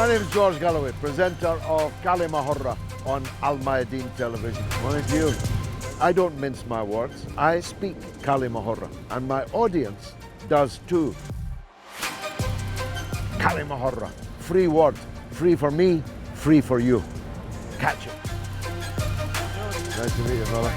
name is George Galloway, presenter of Kalimahurra on Al Mayadeen television. Mind you, I don't mince my words. I speak Kalimahurra, and my audience does too. Kalimahurra, free word, free for me, free for you. Catch it. Nice to meet you, brother.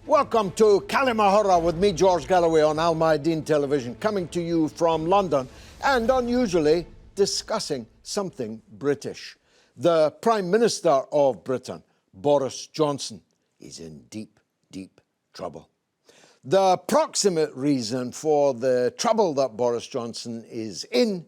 Welcome to Kalimahurra with me, George Galloway, on Al Mayadeen television, coming to you from London and unusually discussing something British. The Prime Minister of Britain, Boris Johnson, is in deep, deep trouble. The proximate reason for the trouble that Boris Johnson is in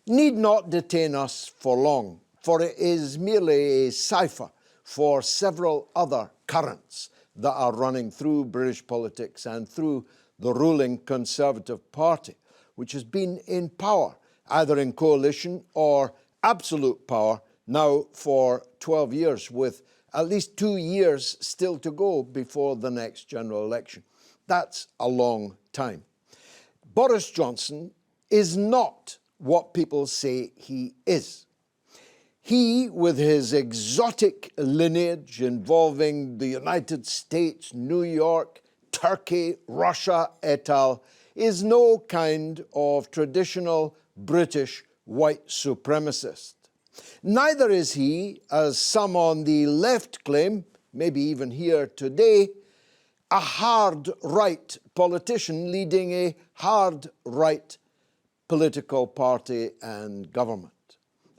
need not detain us for long, for it is merely a cipher for several other currents that are running through British politics and through the ruling Conservative Party, which has been in power, either in coalition or absolute power, now for 12 years, with at least 2 years still to go before the next general election. That's a long time. Boris Johnson is not what people say he is. He, with his exotic lineage involving the United States, New York, Turkey, Russia, et al., is no kind of traditional British white supremacist. Neither is he, as some on the left claim, maybe even here today, a hard right politician leading a hard right political party and government.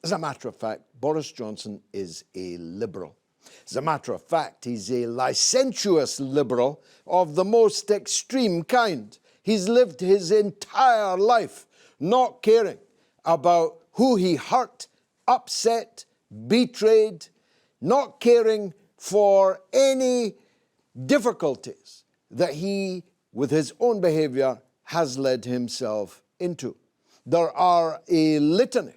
As a matter of fact, Boris Johnson is a liberal. As a matter of fact, he's a licentious liberal of the most extreme kind. He's lived his entire life not caring about who he hurt, upset, betrayed, not caring for any difficulties that he, with his own behaviour, has led himself into. There are a litany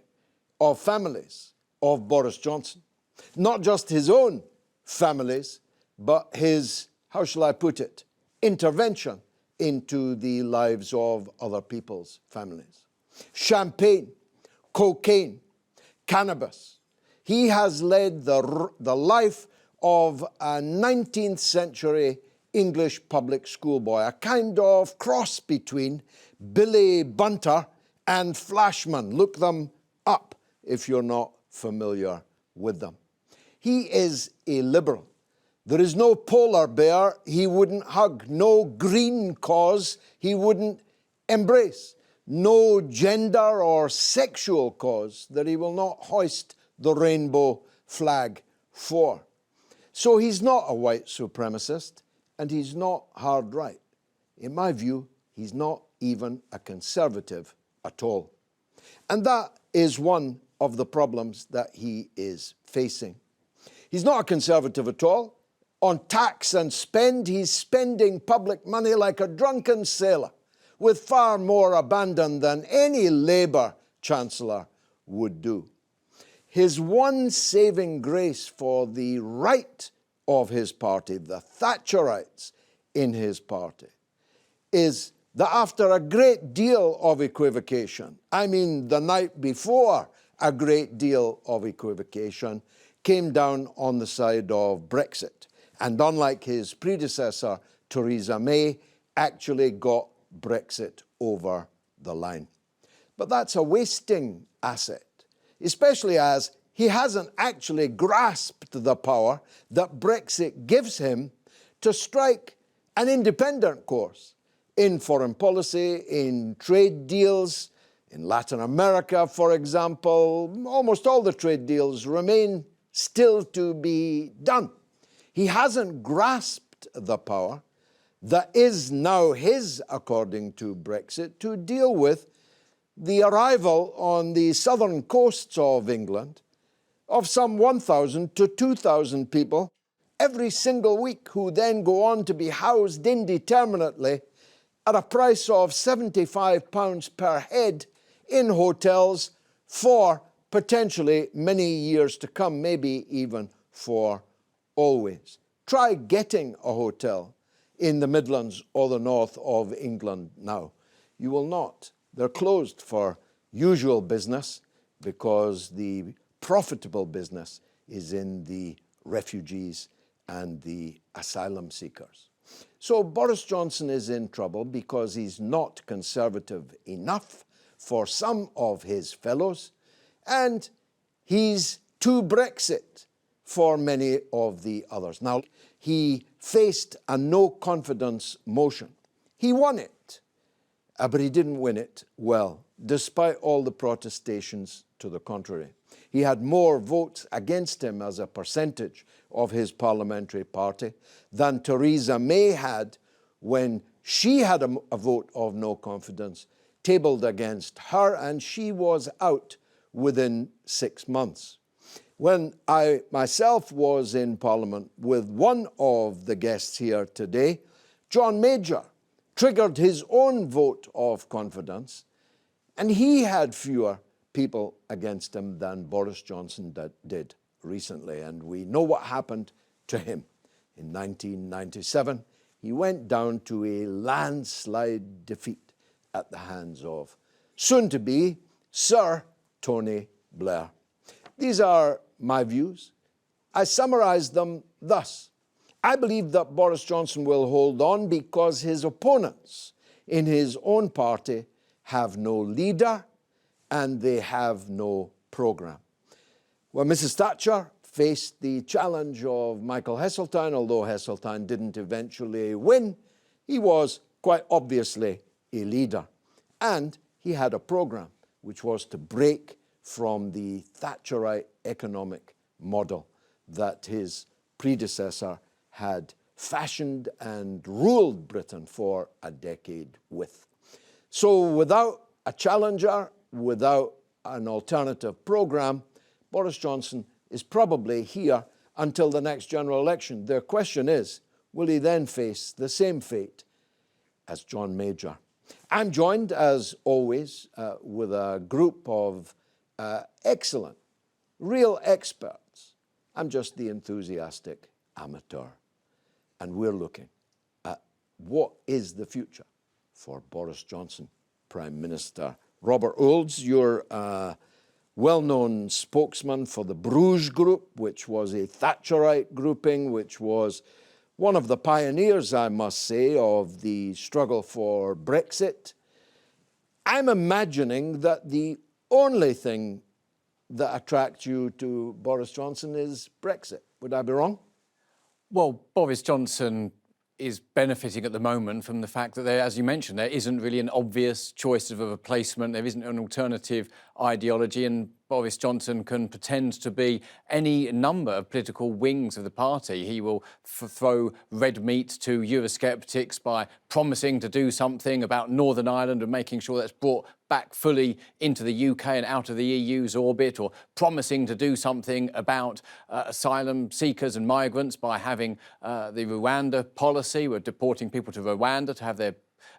of families of Boris Johnson. Not just his own families, but his, how shall I put it, intervention into the lives of other people's families. Champagne, cocaine, cannabis. He has led the life of a 19th century English public school boy, a kind of cross between Billy Bunter and Flashman. Look them up if you're not familiar with them. He is a liberal. There is no polar bear he wouldn't hug, no green cause he wouldn't embrace, no gender or sexual cause that he will not hoist the rainbow flag for. So he's not a white supremacist, and he's not hard right. In my view, he's not even a conservative at all. And that is one of the problems that he is facing. He's not a conservative at all. On tax and spend, he's spending public money like a drunken sailor, with far more abandon than any Labour Chancellor would do. His one saving grace for the right of his party, the Thatcherites in his party, is that after a great deal of equivocation, I mean the night before a great deal of equivocation, came down on the side of Brexit. And unlike his predecessor, Theresa May, actually got Brexit over the line. But that's a wasting asset, especially as he hasn't actually grasped the power that Brexit gives him to strike an independent course in foreign policy, in trade deals. In Latin America, for example, almost all the trade deals remain still to be done. He hasn't grasped the power that is now his, according to Brexit, to deal with the arrival on the southern coasts of England of some 1,000 to 2,000 people every single week, who then go on to be housed indeterminately at a price of £75 per head in hotels for potentially many years to come, maybe even for always. Try getting a hotel in the Midlands or the north of England now. You will not. They're closed for usual business because the profitable business is in the refugees and the asylum seekers. So Boris Johnson is in trouble because he's not conservative enough for some of his fellows, and he's too Brexit for many of the others. Now, he faced a no-confidence motion. He won it, but he didn't win it well, despite all the protestations to the contrary. He had more votes against him as a percentage of his parliamentary party than Theresa May had when she had a vote of no confidence tabled against her, and she was out within 6 months. When I myself was in Parliament with one of the guests here today, John Major triggered his own vote of confidence, and he had fewer people against him than Boris Johnson did recently. And we know what happened to him. In 1997, he went down to a landslide defeat at the hands of soon-to-be Sir Tony Blair. These are my views. I summarise them thus. I believe that Boris Johnson will hold on because his opponents in his own party have no leader and they have no programme. When Mrs Thatcher faced the challenge of Michael Heseltine, although Heseltine didn't eventually win, he was quite obviously a leader. And he had a programme which was to break from the Thatcherite economic model that his predecessor had fashioned and ruled Britain for a decade with. So without a challenger, without an alternative programme, Boris Johnson is probably here until the next general election. The question is, will he then face the same fate as John Major? I'm joined, as always, with a group of excellent, real experts. I'm just the enthusiastic amateur. And we're looking at what is the future for Boris Johnson, Prime Minister. Robert Olds, you're a well-known spokesman for the Bruges Group, which was a Thatcherite grouping, which was one of the pioneers, I must say, of the struggle for Brexit. I'm imagining that the only thing that attracts you to Boris Johnson is Brexit. Would I be wrong? Well, Boris Johnson is benefiting at the moment from the fact that there, as you mentioned, there isn't really an obvious choice of a replacement. There isn't an alternative ideology, and Boris Johnson can pretend to be any number of political wings of the party. He will throw red meat to Eurosceptics by promising to do something about Northern Ireland and making sure that's brought back fully into the UK and out of the EU's orbit, or promising to do something about asylum seekers and migrants by having the Rwanda policy. We're deporting people to Rwanda to have their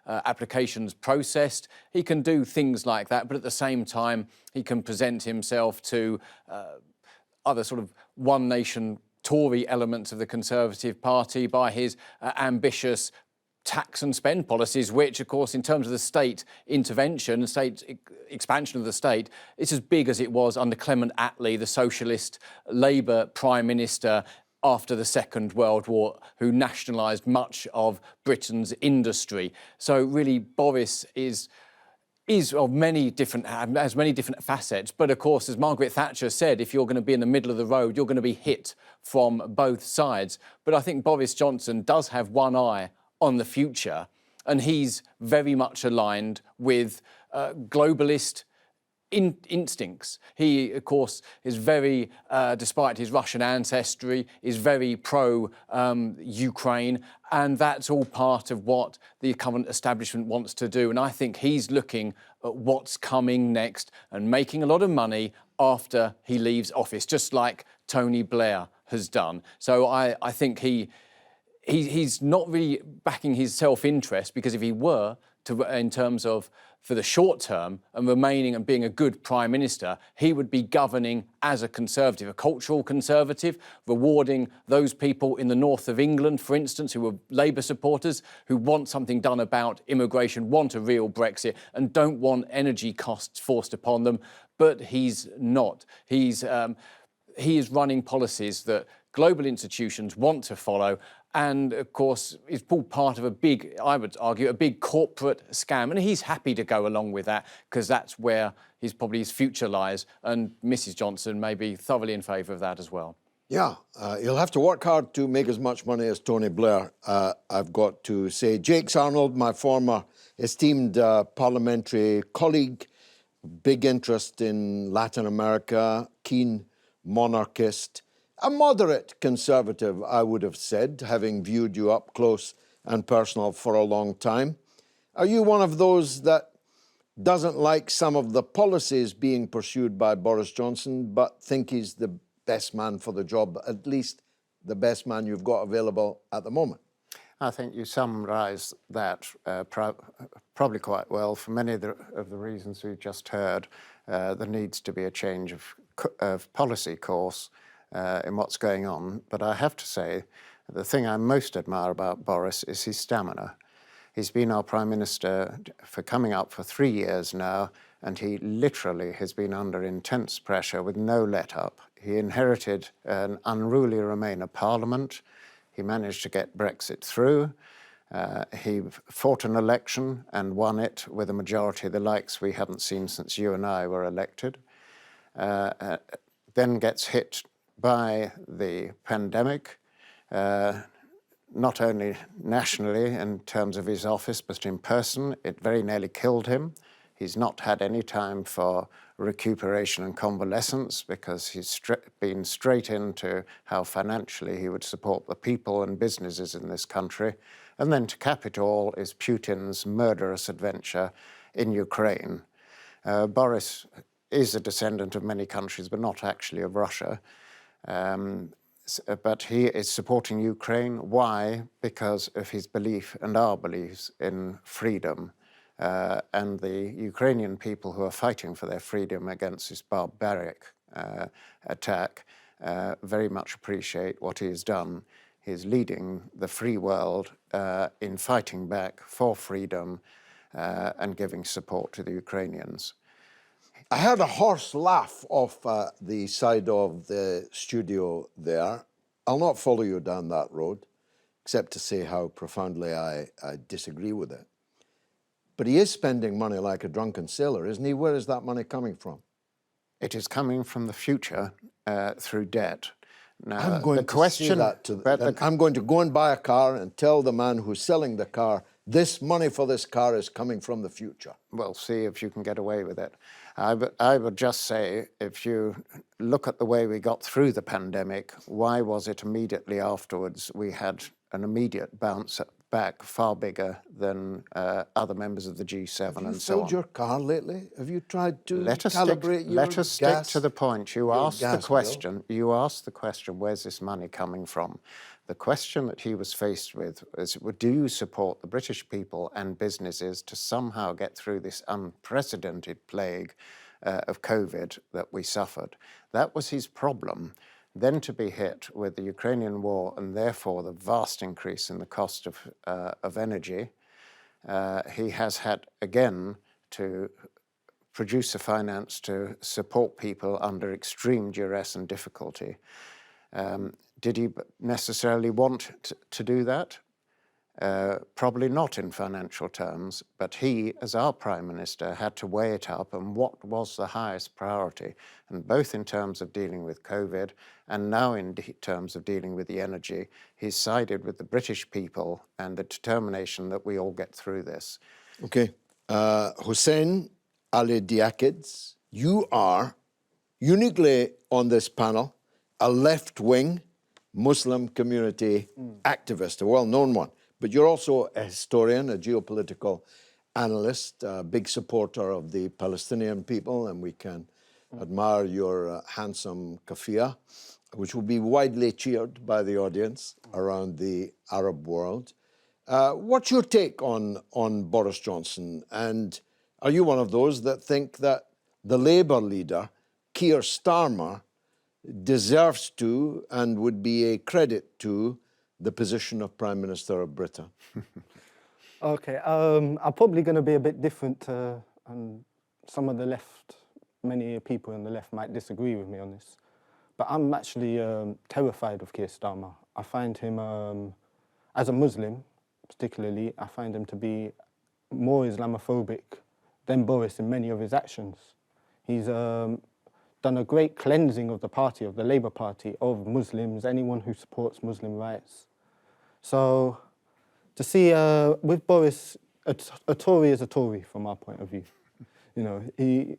applications processed. He can do things like that, but at the same time, he can present himself to other sort of one nation Tory elements of the Conservative Party by his ambitious tax and spend policies, which, of course, in terms of the state intervention, state expansion of the state, it's as big as it was under Clement Attlee, the socialist Labour Prime Minister after the Second World War, who nationalised much of Britain's industry. So really, Boris is of many different, has many different facets. But of course, as Margaret Thatcher said, if you're going to be in the middle of the road, you're going to be hit from both sides. But I think Boris Johnson does have one eye on the future, and he's very much aligned with globalist instincts. He, of course, is very, despite his Russian ancestry, is very pro-Ukraine, and that's all part of what the current establishment wants to do. And I think he's looking at what's coming next and making a lot of money after he leaves office, just like Tony Blair has done. So I think he's not really backing his self-interest, because if he were to, in terms of for the short term and remaining and being a good prime minister, he would be governing as a conservative, a cultural conservative, rewarding those people in the north of England, for instance, who are Labour supporters, who want something done about immigration, want a real Brexit, and don't want energy costs forced upon them. But he's not. He is running policies that global institutions want to follow, and of course is all part of a big, I would argue, a big corporate scam. And he's happy to go along with that, because that's where his future lies. And Mrs Johnson may be thoroughly in favour of that as well. Yeah, he'll have to work hard to make as much money as Tony Blair, I've got to say. Jakes Arnold, my former esteemed parliamentary colleague, big interest in Latin America, keen monarchist, a moderate conservative, I would have said, having viewed you up close and personal for a long time. Are you one of those that doesn't like some of the policies being pursued by Boris Johnson, but think he's the best man for the job, at least the best man you've got available at the moment? I think you summarise that probably quite well. For many of the reasons we've just heard, there needs to be a change of policy course in what's going on. But I have to say, the thing I most admire about Boris is his stamina. He's been our Prime Minister for coming up for 3 years now, and he literally has been under intense pressure with no let-up. He inherited an unruly Remainer Parliament. He managed to get Brexit through. He fought an election and won it with a majority of the likes we haven't seen since you and I were elected. Then gets hit by the pandemic, not only nationally in terms of his office, but in person. It very nearly killed him. He's not had any time for recuperation and convalescence, because he's been straight into how financially he would support the people and businesses in this country. And then to cap it all is Putin's murderous adventure in Ukraine. Boris is a descendant of many countries, but not actually of Russia. But he is supporting Ukraine. Why? Because of his belief and our beliefs in freedom. And the Ukrainian people who are fighting for their freedom against this barbaric attack very much appreciate what he has done. He is leading the free world in fighting back for freedom and giving support to the Ukrainians. I heard a hoarse laugh off the side of the studio there. I'll not follow you down that road, except to say how profoundly I disagree with it. But he is spending money like a drunken sailor, isn't he? Where is that money coming from? It is coming from the future through debt. Now, I'm going to say that to I'm going to go and buy a car and tell the man who's selling the car, this money for this car is coming from the future. Well, see if you can get away with it. I would just say, if you look at the way we got through the pandemic, why was it immediately afterwards we had an immediate bounce back far bigger than other members of the G7 and so on? Have you filled your car lately? Have you tried to calibrate your Let us stick to the point. You asked the question. Bill? You asked the question, where's this money coming from? The question that he was faced with is, do you support the British people and businesses to somehow get through this unprecedented plague of COVID that we suffered? That was his problem. Then to be hit with the Ukrainian war and therefore the vast increase in the cost of energy, he has had, again, to produce the finance to support people under extreme duress and difficulty. Did he necessarily want to do that? Probably not in financial terms, but he, as our Prime Minister, had to weigh it up and what was the highest priority. And both in terms of dealing with COVID and now in terms of dealing with the energy, he's sided with the British people and the determination that we all get through this. Okay. Hussein Ali Diakids, You are uniquely on this panel a left-wing Muslim community activist, a well-known one, but you're also a historian, a geopolitical analyst, a big supporter of the Palestinian people, and we can admire your handsome kafia, which will be widely cheered by the audience around the Arab world. What's your take on Boris Johnson? And are you one of those that think that the Labour leader, Keir Starmer, deserves to and would be a credit to the position of Prime Minister of Britain? Okay, I'm probably going to be a bit different, and some of the left, many people on the left might disagree with me on this, but I'm actually terrified of Keir Starmer. I find him, as a Muslim particularly, I find him to be more Islamophobic than Boris in many of his actions. He's done a great cleansing of the party, of the Labour Party, of Muslims, anyone who supports Muslim rights. So to see with Boris, a Tory is a Tory from our point of view. You know,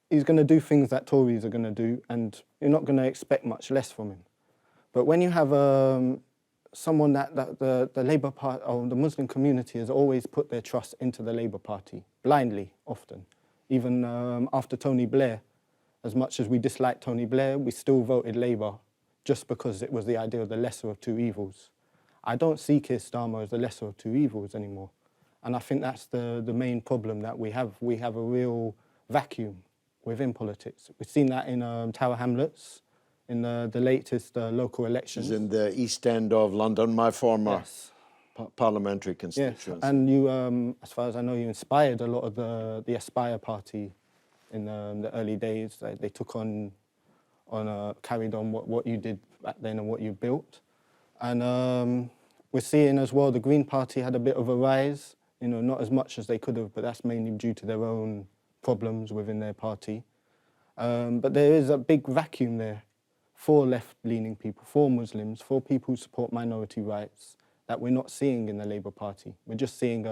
he's going to do things that Tories are going to do, and you're not going to expect much less from him. But when you have someone that the Labour Party or the Muslim community has always put their trust into the Labour Party, blindly often, even after Tony Blair, as much as we dislike Tony Blair, we still voted Labour just because it was the idea of the lesser of two evils. I don't see Keir Starmer as the lesser of two evils anymore. And I think that's the main problem that we have. We have a real vacuum within politics. We've seen that in Tower Hamlets, in the latest local elections. In the East End of London, my former parliamentary constituency. Yes, and you, as far as I know, you inspired a lot of the Aspire party in the early days. They took on carried on what you did back then and what you built. And we're seeing as well the Green Party had a bit of a rise, you know, not as much as they could have, but that's mainly due to their own problems within their party. But there is a big vacuum there for left-leaning people, for Muslims, for people who support minority rights that we're not seeing in the Labour Party. We're just seeing,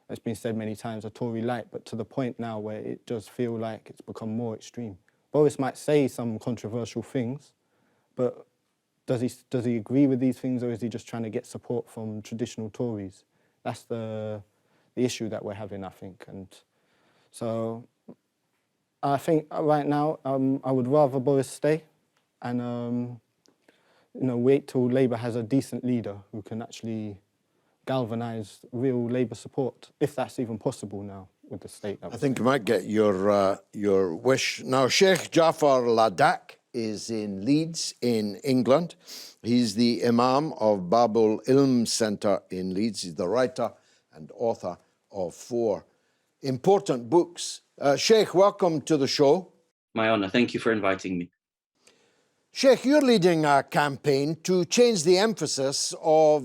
it's been said many times, a Tory light, but to the point now where it does feel like it's become more extreme. Boris might say some controversial things, but does he agree with these things, or is he just trying to get support from traditional Tories? That's the issue that we're having, I think. And so I think right now I would rather Boris stay and you know, wait till Labour has a decent leader who can actually galvanise real Labour support, if that's even possible now with the state. I think you might get your wish. Now, Sheikh Jafar Ladak is in Leeds in England. He's the Imam of Babul Ilm Centre in Leeds. He's the writer and author of 4 important books. Sheikh, welcome to the show. My honour, thank you for inviting me. Sheikh, you're leading a campaign to change the emphasis of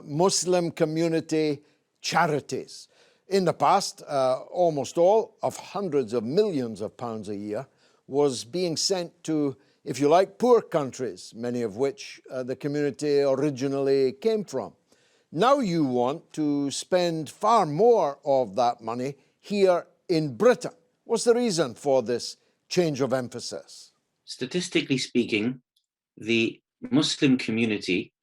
Muslim community charities. In the past, almost all of hundreds of millions of pounds a year was being sent to, if you like, poor countries, many of which the community originally came from. Now you want to spend far more of that money here in Britain. What's the reason for this change of emphasis? Statistically speaking, the Muslim community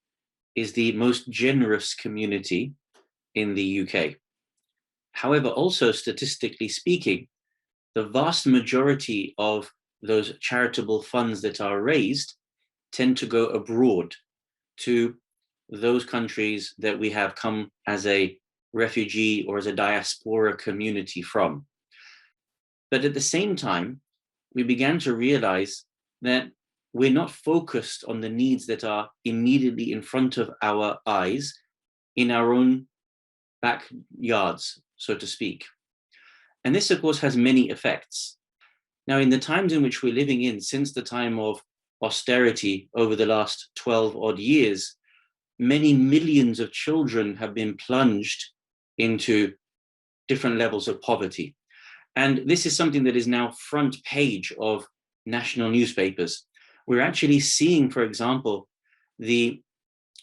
is the most generous community in the UK. However, also statistically speaking, the vast majority of those charitable funds that are raised tend to go abroad to those countries that we have come as a refugee or as a diaspora community from. But at the same time, we began to realize that we're not focused on the needs that are immediately in front of our eyes in our own backyards, so to speak. And this, of course, has many effects. Now, in the times in which we're living in, since the time of austerity over the last 12 odd years, many millions of children have been plunged into different levels of poverty. And this is something that is now front page of national newspapers. We're actually seeing, for example, the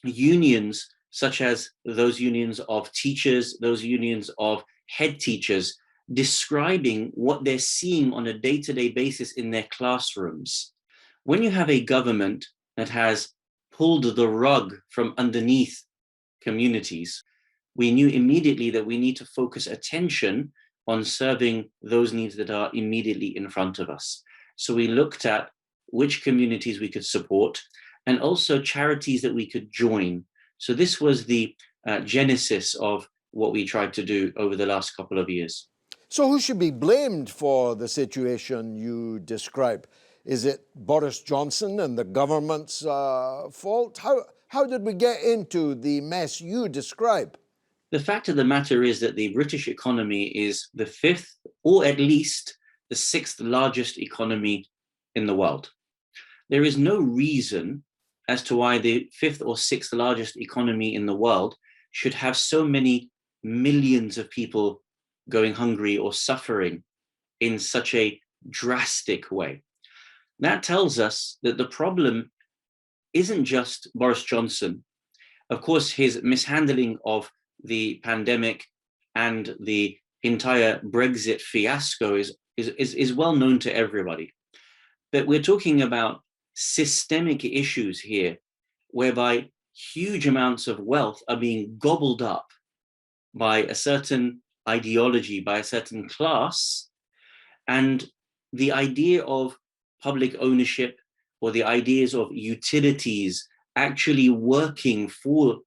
unions, such as those unions of teachers, those unions of head teachers, describing what they're seeing on a day-to-day basis in their classrooms. When you have a government that has pulled the rug from underneath communities, we knew immediately that we need to focus attention on serving those needs that are immediately in front of us. So we looked at which communities we could support and also charities that we could join. So this was the genesis of what we tried to do over the last couple of years. So who should be blamed for the situation you describe? Is it Boris Johnson and the government's fault? How did we get into the mess you describe? The fact of the matter is that the British economy is the fifth, or at least the sixth largest economy in the world. There is no reason as to why the fifth or sixth largest economy in the world should have so many millions of people going hungry or suffering in such a drastic way. That tells us that the problem isn't just Boris Johnson. Of course, his mishandling of the pandemic and the entire Brexit fiasco is well known to everybody. But we're talking about systemic issues here, whereby huge amounts of wealth are being gobbled up by a certain ideology, by a certain class, and the idea of public ownership or the ideas of utilities actually working for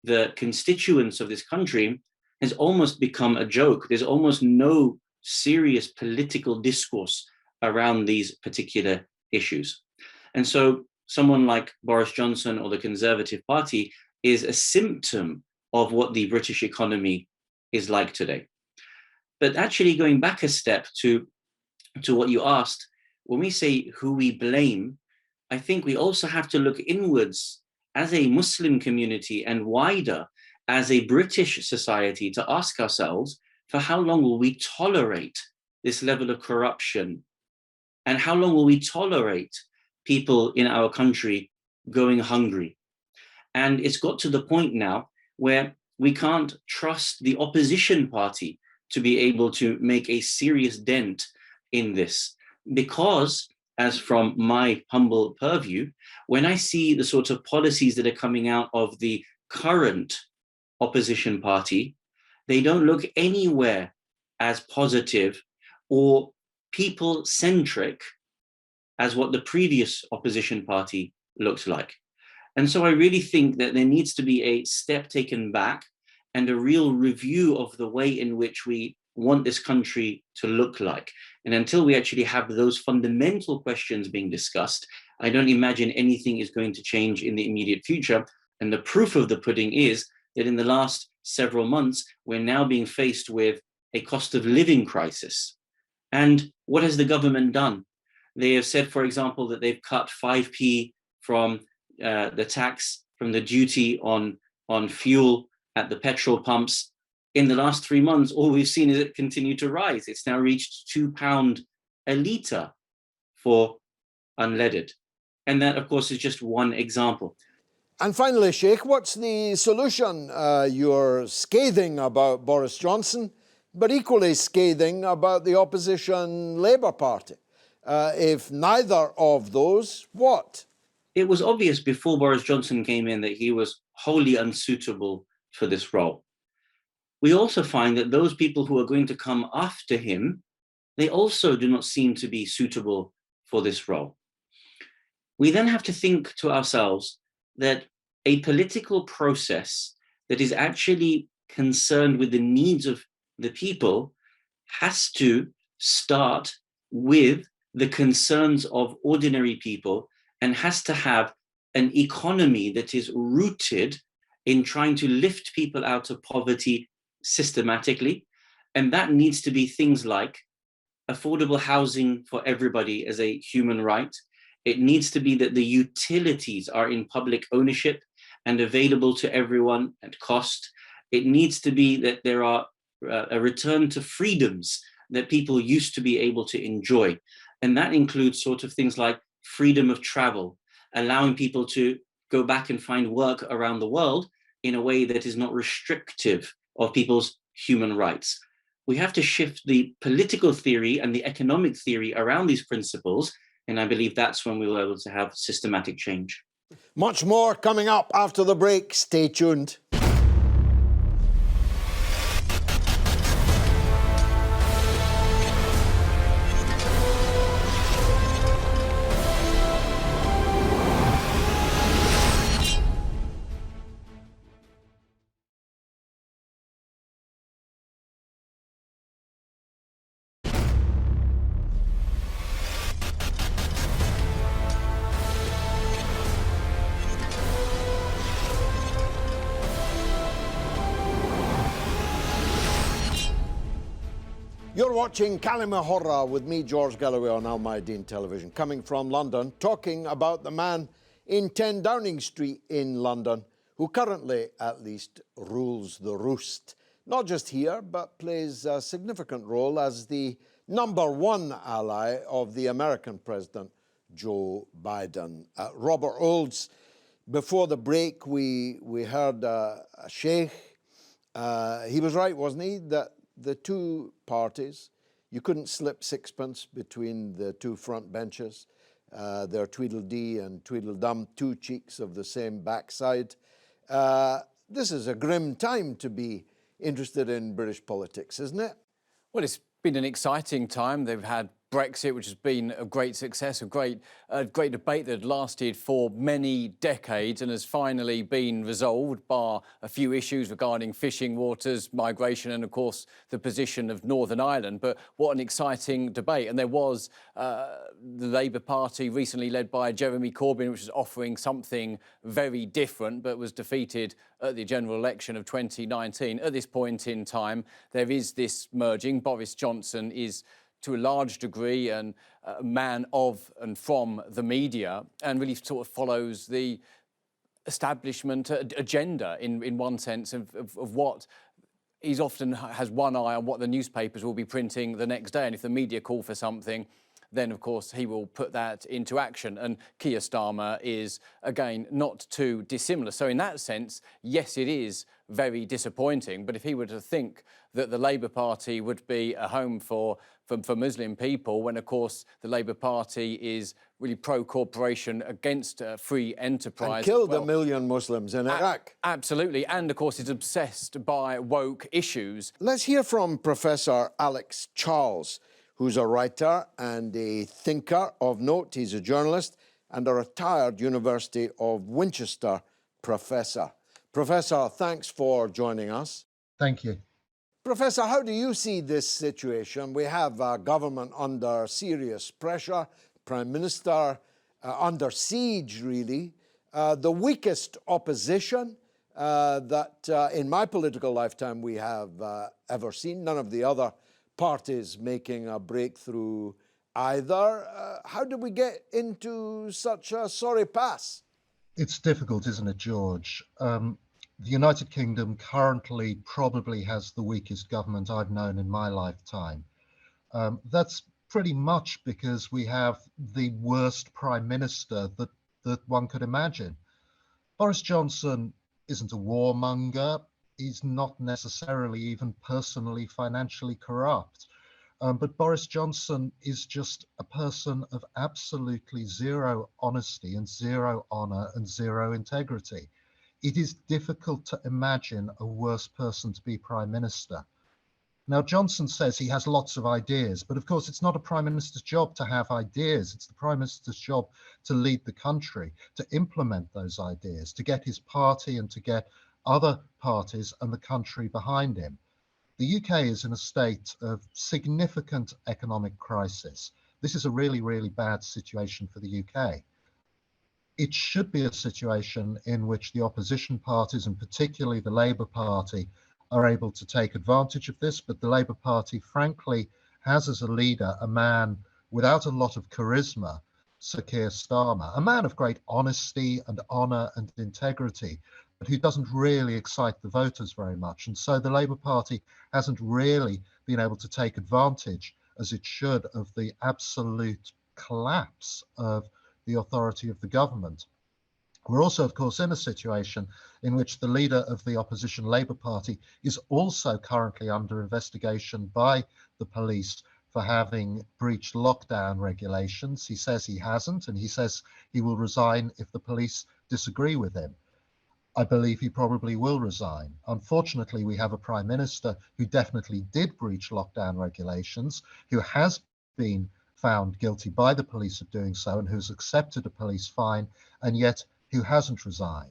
the constituents of this country has almost become a joke. There's almost no serious political discourse around these particular issues. And so someone like Boris Johnson or the Conservative Party is a symptom of what the British economy is like today. But actually going back a step to what you asked, when we say who we blame, I think we also have to look inwards as a Muslim community and wider as a British society to ask ourselves, for how long will we tolerate this level of corruption? And how long will we tolerate people in our country going hungry? And it's got to the point now where we can't trust the opposition party to be able to make a serious dent in this. Because, as from my humble purview, when I see the sort of policies that are coming out of the current opposition party, they don't look anywhere as positive or people-centric as what the previous opposition party looked like. And so I really think that there needs to be a step taken back and a real review of the way in which we want this country to look like. And until we actually have those fundamental questions being discussed, I don't imagine anything is going to change in the immediate future. And the proof of the pudding is that in the last several months, we're now being faced with a cost of living crisis. And what has the government done? They have said, for example, that they've cut 5p from the tax, from the duty on fuel at the petrol pumps. In the last 3 months, all we've seen is it continue to rise. It's now reached £2 a litre for unleaded. And that, of course, is just one example. And finally, Sheikh, what's the solution? You're scathing about Boris Johnson, but equally scathing about the opposition Labour Party. If neither of those, what? It was obvious before Boris Johnson came in that he was wholly unsuitable for this role. We also find that those people who are going to come after him, they also do not seem to be suitable for this role. We then have to think to ourselves that a political process that is actually concerned with the needs of the people has to start with the concerns of ordinary people and has to have an economy that is rooted in trying to lift people out of poverty systematically. And that needs to be things like affordable housing for everybody as a human right. It needs to be that the utilities are in public ownership and available to everyone at cost. It needs to be that there are a return to freedoms that people used to be able to enjoy. And that includes sort of things like freedom of travel, allowing people to go back and find work around the world in a way that is not restrictive of people's human rights. We have to shift the political theory and the economic theory around these principles, and I believe that's when we will be able to have systematic change. Much more coming up after the break. Stay tuned. You're watching Kalimahora with me, George Galloway, on Al Mayadeen Television, coming from London, talking about the man in 10 Downing Street in London, who currently, at least, rules the roost. Not just here, but plays a significant role as the #1 ally of the American president, Joe Biden. Robert Olds, before the break, we heard a sheikh. He was right, wasn't he, that the two parties, you couldn't slip sixpence between the two front benches. They're Tweedledee and Tweedledum, two cheeks of the same backside. This is a grim time to be interested in British politics, isn't it? Well, it's been an exciting time. They've had Brexit, which has been a great success, a great debate that had lasted for many decades and has finally been resolved, bar a few issues regarding fishing waters, migration, and of course the position of Northern Ireland. But what an exciting debate! And there was the Labour Party, recently led by Jeremy Corbyn, which was offering something very different, but was defeated at the general election of 2019. At this point in time, there is this merging. Boris Johnson is, to a large degree, a man of and from the media, and really sort of follows the establishment agenda in one sense of what he's often has one eye on what the newspapers will be printing the next day. And if the media call for something, then of course he will put that into action. And Keir Starmer is, again, not too dissimilar. So in that sense, yes, it is very disappointing. But if he were to think that the Labour Party would be a home for Muslim people, when of course the Labour Party is really pro-corporation, against free enterprise. And killed 1 million Muslims in Iraq. Absolutely. And of course is obsessed by woke issues. Let's hear from Professor Alex Charles, who's a writer and a thinker of note. He's a journalist and a retired University of Winchester professor. Professor, thanks for joining us. Thank you. Professor, how do you see this situation? We have a government under serious pressure, Prime Minister under siege, really. The weakest opposition that in my political lifetime we have ever seen. None of the other parties making a breakthrough either. How did we get into such a sorry pass? It's difficult, isn't it, George? The United Kingdom currently probably has the weakest government I've known in my lifetime. That's pretty much because we have the worst prime minister that one could imagine. Boris Johnson isn't a warmonger. He's not necessarily even personally financially corrupt. But Boris Johnson is just a person of absolutely zero honesty and zero honour and zero integrity. It is difficult to imagine a worse person to be Prime Minister. Now, Johnson says he has lots of ideas, but of course it's not a Prime Minister's job to have ideas. It's the Prime Minister's job to lead the country, to implement those ideas, to get his party and to get other parties and the country behind him. The UK is in a state of significant economic crisis. This is a really, really bad situation for the UK. It should be a situation in which the opposition parties, and particularly the Labour Party, are able to take advantage of this. But the Labour Party, frankly, has as a leader a man without a lot of charisma, Sir Keir Starmer, a man of great honesty and honour and integrity, but who doesn't really excite the voters very much. And so the Labour Party hasn't really been able to take advantage, as it should, of the absolute collapse of the authority of the government. We're also, of course, in a situation in which the leader of the opposition Labour Party is also currently under investigation by the police for having breached lockdown regulations. He says he hasn't, and he says he will resign if the police disagree with him. I believe he probably will resign. Unfortunately, we have a Prime Minister who definitely did breach lockdown regulations, who has been found guilty by the police of doing so and who's accepted a police fine, and yet who hasn't resigned.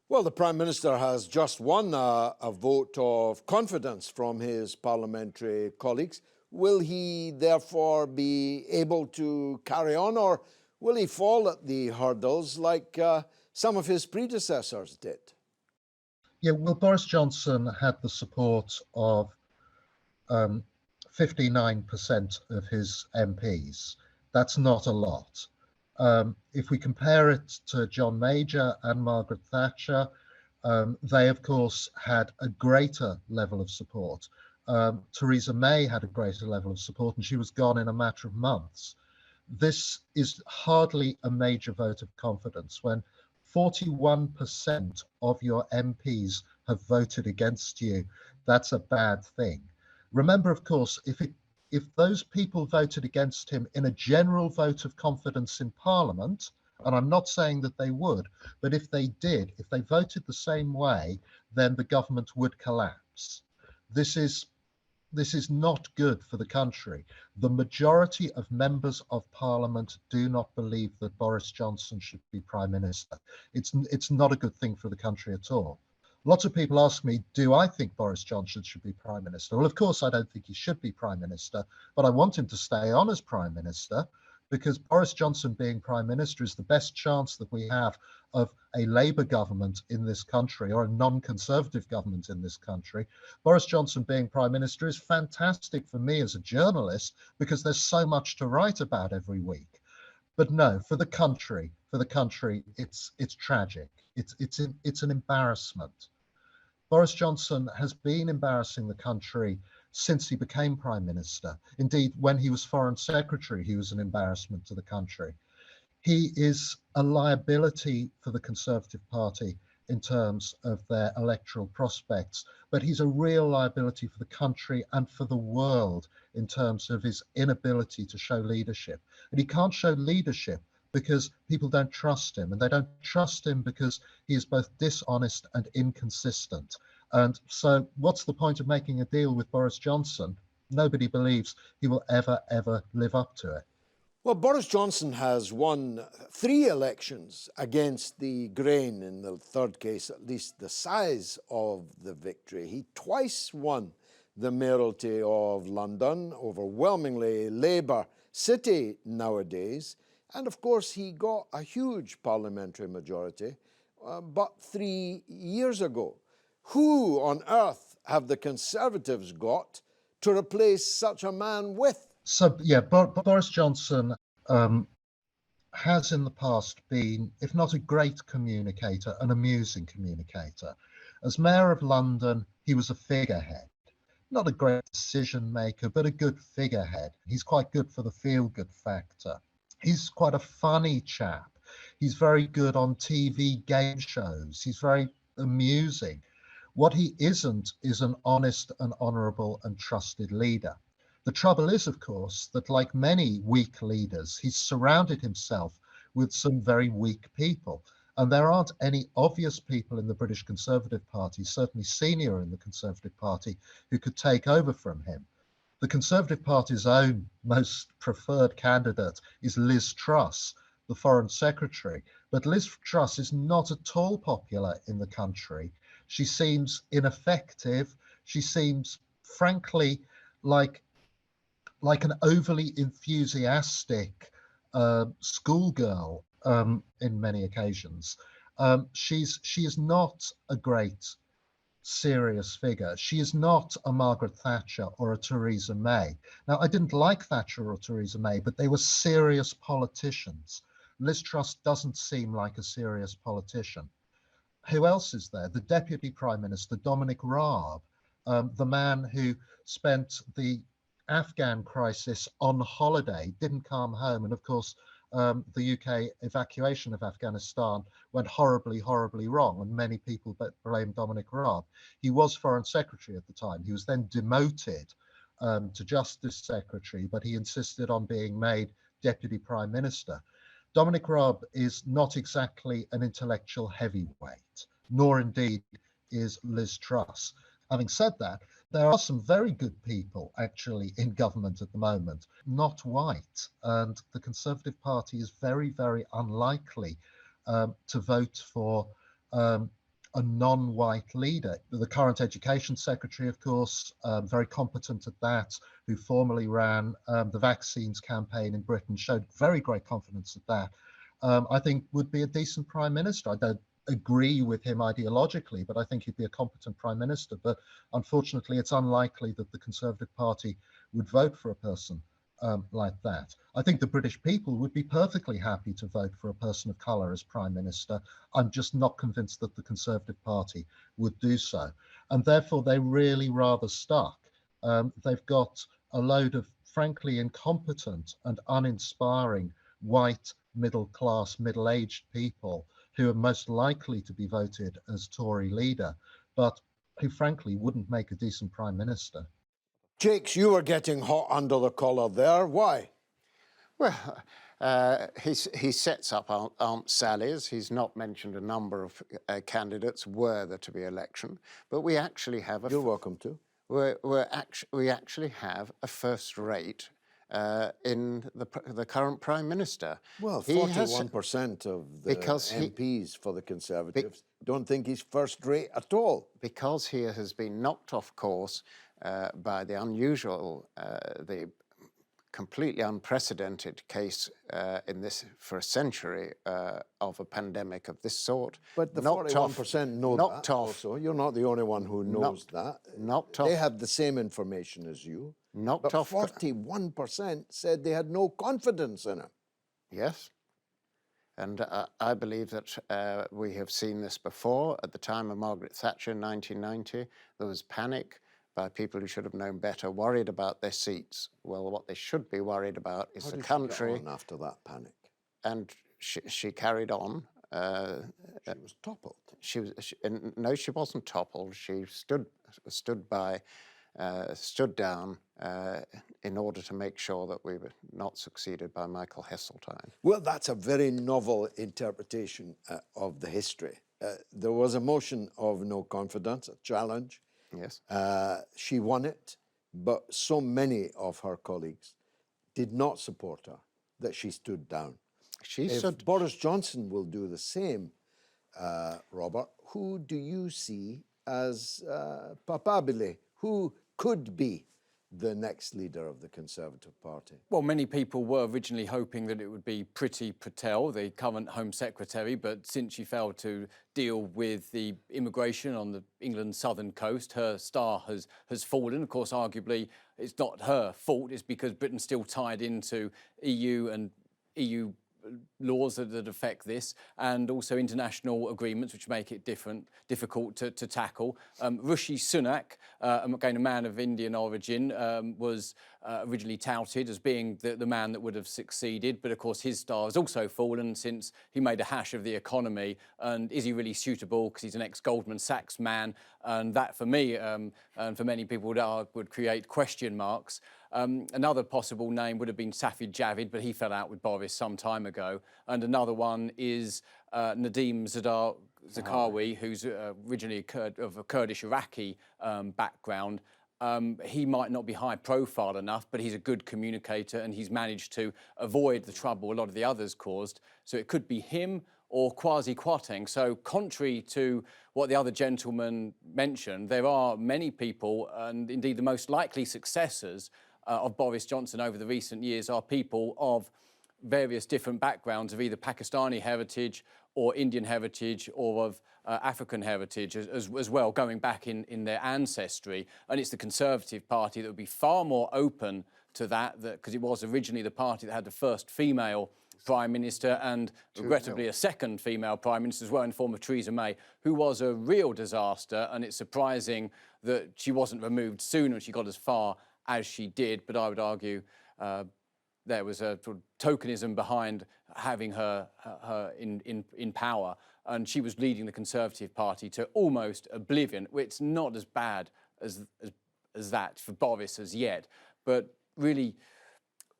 Well, the Prime Minister has just won a vote of confidence from his parliamentary colleagues. Will he therefore be able to carry on, or will he fall at the hurdles like some of his predecessors did? Yeah, well, Boris Johnson had the support of 59% of his MPs. That's not a lot. If we compare it to John Major and Margaret Thatcher, they, of course, had a greater level of support. Theresa May had a greater level of support, and she was gone in a matter of months. This is hardly a major vote of confidence when 41% of your MPs have voted against you. That's a bad thing. Remember, of course, if those people voted against him in a general vote of confidence in Parliament, and I'm not saying that they would, but if they did, if they voted the same way, then the government would collapse. This is not good for the country. The majority of members of Parliament do not believe that Boris Johnson should be Prime Minister. It's not a good thing for the country at all. Lots of people ask me, do I think Boris Johnson should be Prime Minister? Well, of course, I don't think he should be Prime Minister, but I want him to stay on as Prime Minister, because Boris Johnson being Prime Minister is the best chance that we have of a Labour government in this country, or a non-Conservative government in this country. Boris Johnson being Prime Minister is fantastic for me as a journalist, because there's so much to write about every week. But no, for the country, it's tragic. It's an embarrassment. Boris Johnson has been embarrassing the country since he became Prime Minister. Indeed, when he was Foreign Secretary, he was an embarrassment to the country. He is a liability for the Conservative Party in terms of their electoral prospects, but he's a real liability for the country and for the world in terms of his inability to show leadership. And he can't show leadership because people don't trust him, and they don't trust him because he is both dishonest and inconsistent. And so what's the point of making a deal with Boris Johnson? Nobody believes he will ever live up to it. Well, Boris Johnson has won 3 elections against the grain, in the third case at least the size of the victory. He twice won the mayoralty of London, overwhelmingly Labour city nowadays. And of course, he got a huge parliamentary majority, but 3 years ago. Who on earth have the Conservatives got to replace such a man with? So, yeah, Boris Johnson has in the past been, if not a great communicator, an amusing communicator. As Mayor of London, he was a figurehead. Not a great decision maker, but a good figurehead. He's quite good for the feel-good factor. He's quite a funny chap. He's very good on TV game shows. He's very amusing. What he isn't is an honest and honourable and trusted leader. The trouble is, of course, that like many weak leaders, he's surrounded himself with some very weak people. And there aren't any obvious people in the British Conservative Party, certainly senior in the Conservative Party, who could take over from him. The Conservative Party's own most preferred candidate is Liz Truss, the Foreign Secretary. But Liz Truss is not at all popular in the country. She seems ineffective. She seems, frankly, like an overly enthusiastic schoolgirl in many occasions. She is not a great serious figure. She is not a Margaret Thatcher or a Theresa May. Now, I didn't like Thatcher or Theresa May, but they were serious politicians. Liz Truss doesn't seem like a serious politician. Who else is there? The Deputy Prime Minister, Dominic Raab, the man who spent the Afghan crisis on holiday, didn't come home, and of course the UK evacuation of Afghanistan went horribly, horribly wrong, and many people blame Dominic Raab. He was Foreign Secretary at the time. He was then demoted to Justice Secretary, but he insisted on being made Deputy Prime Minister. Dominic Raab is not exactly an intellectual heavyweight, nor indeed is Liz Truss. Having said that, there are some very good people actually in government at the moment, not white, and the Conservative Party is very, very unlikely to vote for a non-white leader. The current Education Secretary, of course, very competent at that, who formerly ran the vaccines campaign in Britain, showed very great confidence at that, I think would be a decent Prime Minister. I don't agree with him ideologically, but I think he'd be a competent Prime Minister. But unfortunately, it's unlikely that the Conservative Party would vote for a person like that. I think the British people would be perfectly happy to vote for a person of colour as Prime Minister. I'm just not convinced that the Conservative Party would do so. And therefore, they're really rather stuck. They've got a load of frankly incompetent and uninspiring white, middle-class, middle-aged people who are most likely to be voted as Tory leader, but who frankly wouldn't make a decent Prime Minister. Jakes, you were getting hot under the collar there. Why? Well, he sets up Aunt Sally's. He's not mentioned a number of candidates were there to be election, but we actually have a... You're welcome to. We actually have a first-rate in the current Prime Minister. Well, 41% of the MPs for the Conservatives don't think he's first-rate at all. Because he has been knocked off course by the unusual, the completely unprecedented case in this for a century of a pandemic of this sort. But the 41% know that also. You're not the only one who knows that. They have the same information as you. But 41% said they had no confidence in him. Yes. And I believe that we have seen this before. At the time of Margaret Thatcher in 1990, there was panic by people who should have known better, worried about their seats. Well, what they should be worried about is the country. How did she get on after that panic? And she carried on. She was toppled. No, she wasn't toppled. She stood down in order to make sure that we were not succeeded by Michael Heseltine. Well, that's a very novel interpretation of the history. There was a motion of no confidence, a challenge. Yes. She won it, but so many of her colleagues did not support her that she stood down. If Boris Johnson will do the same, Robert, who do you see as papabile? Who could be the next leader of the Conservative Party? Well, many people were originally hoping that it would be Priti Patel, the current Home Secretary, but since she failed to deal with the immigration on the England's southern coast, her star has fallen. Of course, arguably, it's not her fault. It's because Britain's still tied into EU and EU laws that affect this, and also international agreements which make it difficult to tackle. Rishi Sunak, again a man of Indian origin, was originally touted as being the man that would have succeeded, but of course his star has also fallen since he made a hash of the economy. And is he really suitable? Because he's an ex-Goldman Sachs man, and that for me and for many people would create question marks. Another possible name would have been Safid Javid, but he fell out with Boris some time ago. And another one is Nadeem Zakawi, who's originally of a Kurdish Iraqi background. He might not be high profile enough, but he's a good communicator and he's managed to avoid the trouble a lot of the others caused. So it could be him or Kwasi Kwarteng. So contrary to what the other gentleman mentioned, there are many people, and indeed the most likely successors of Boris Johnson over the recent years are people of various different backgrounds of either Pakistani heritage or Indian heritage or of African heritage as well, going back in their ancestry. And it's the Conservative Party that would be far more open to that, because it was originally the party that had the first female Prime Minister and regrettably a second female Prime Minister as well in the form of Theresa May, who was a real disaster. And it's surprising that she wasn't removed sooner and she got as far as she did. But I would argue there was a sort of tokenism behind having her in power, and she was leading the Conservative Party to almost oblivion. It's not as bad as that for Boris as yet, but really,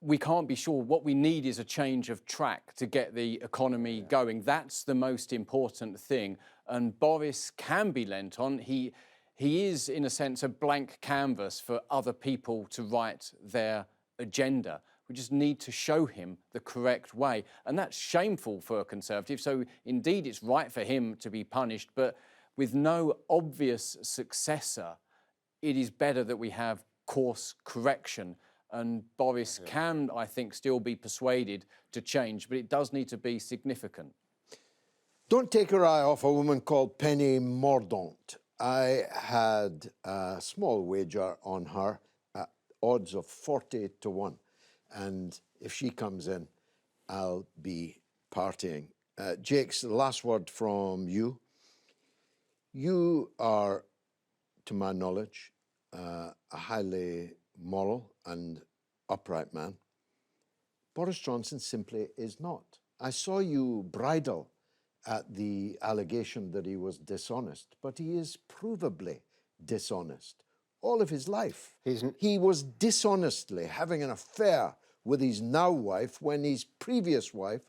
we can't be sure. What we need is a change of track to get the economy going. That's the most important thing. And Boris can be lent on. He is, in a sense, a blank canvas for other people to write their agenda. We just need to show him the correct way. And that's shameful for a Conservative. So indeed, it's right for him to be punished. But with no obvious successor, it is better that we have course correction. And Boris can, I think, still be persuaded to change, but it does need to be significant. Don't take your eye off a woman called Penny Mordaunt. I had a small wager on her at odds of 40 to 1. And if she comes in, I'll be partying. Jakes, the last word from you. You are, to my knowledge, a highly moral and upright man. Boris Johnson simply is not. I saw you bridle at the allegation that he was dishonest, but he is provably dishonest all of his life. He was dishonestly having an affair with his now wife when his previous wife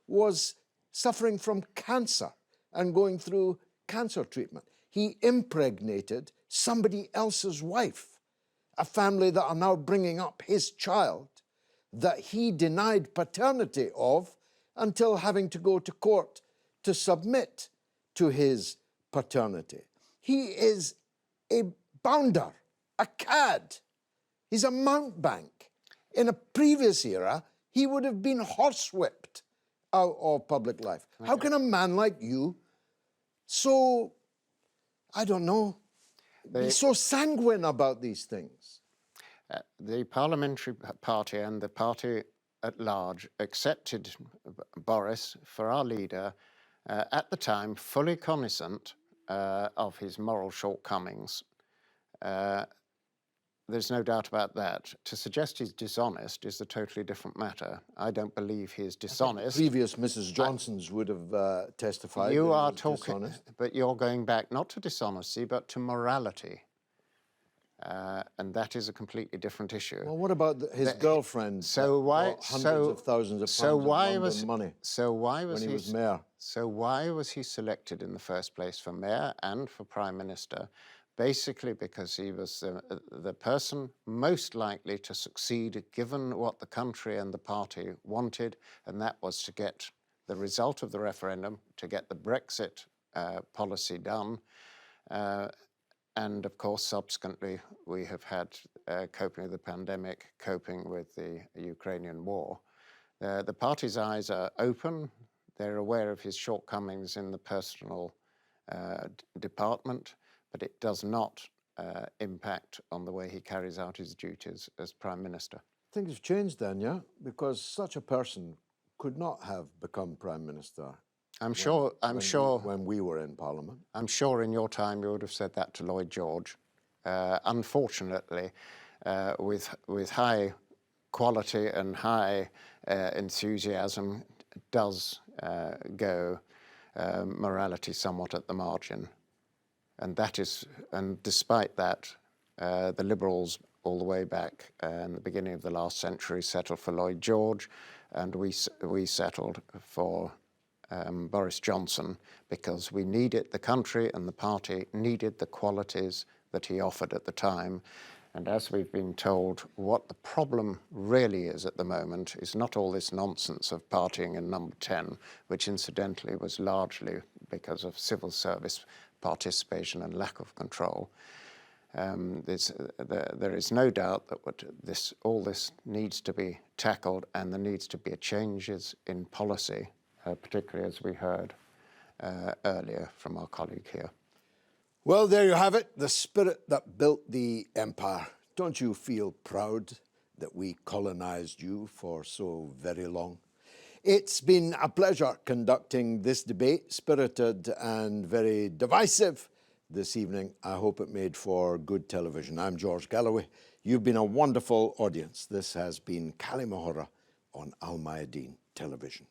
was suffering from cancer and going through cancer treatment. He impregnated somebody else's wife, a family that are now bringing up his child that he denied paternity of until having to go to court to submit to his paternity. He is a bounder, a cad. He's a mountebank. In a previous era, he would have been horsewhipped out of public life. Okay. How can a man like you so, I don't know, be so sanguine about these things? The parliamentary party and the party at large accepted Boris for our leader at the time, fully cognizant of his moral shortcomings. There's no doubt about that. To suggest he's dishonest is a totally different matter. I don't believe he is dishonest. Previous Mrs. Johnsons would have testified. You are talking, dishonest. But you're going back not to dishonesty, but to morality. And that is a completely different issue. Well, what about his girlfriend? So why hundreds of thousands of pounds of London money? So why was when he was mayor? So why was he selected in the first place for mayor and for prime minister? Basically because he was the person most likely to succeed given what the country and the party wanted, and that was to get the result of the referendum, to get the Brexit policy done. And of course, subsequently, we have had coping with the pandemic, coping with the Ukrainian war. The party's eyes are open. They're aware of his shortcomings in the personal department, but it does not impact on the way he carries out his duties as Prime Minister. Things have changed then, yeah? Because such a person could not have become Prime Minister. I'm sure when we were in Parliament. I'm sure in your time you would have said that to Lloyd George. Unfortunately, with high quality and high enthusiasm does go morality somewhat at the margin. And despite that, the Liberals all the way back in the beginning of the last century settled for Lloyd George, and we settled for Boris Johnson because we needed, the country and the party needed the qualities that he offered at the time. And as we've been told, what the problem really is at the moment is not all this nonsense of partying in number 10, which incidentally was largely because of civil service participation and lack of control. There is no doubt that all this needs to be tackled, and there needs to be changes in policy, particularly as we heard earlier from our colleague here. Well, there you have it, the spirit that built the empire. Don't you feel proud that we colonized you for so very long? It's been a pleasure conducting this debate, spirited and very divisive this evening. I hope it made for good television. I'm George Galloway. You've been a wonderful audience. This has been Kalimahora on Al Mayadeen television.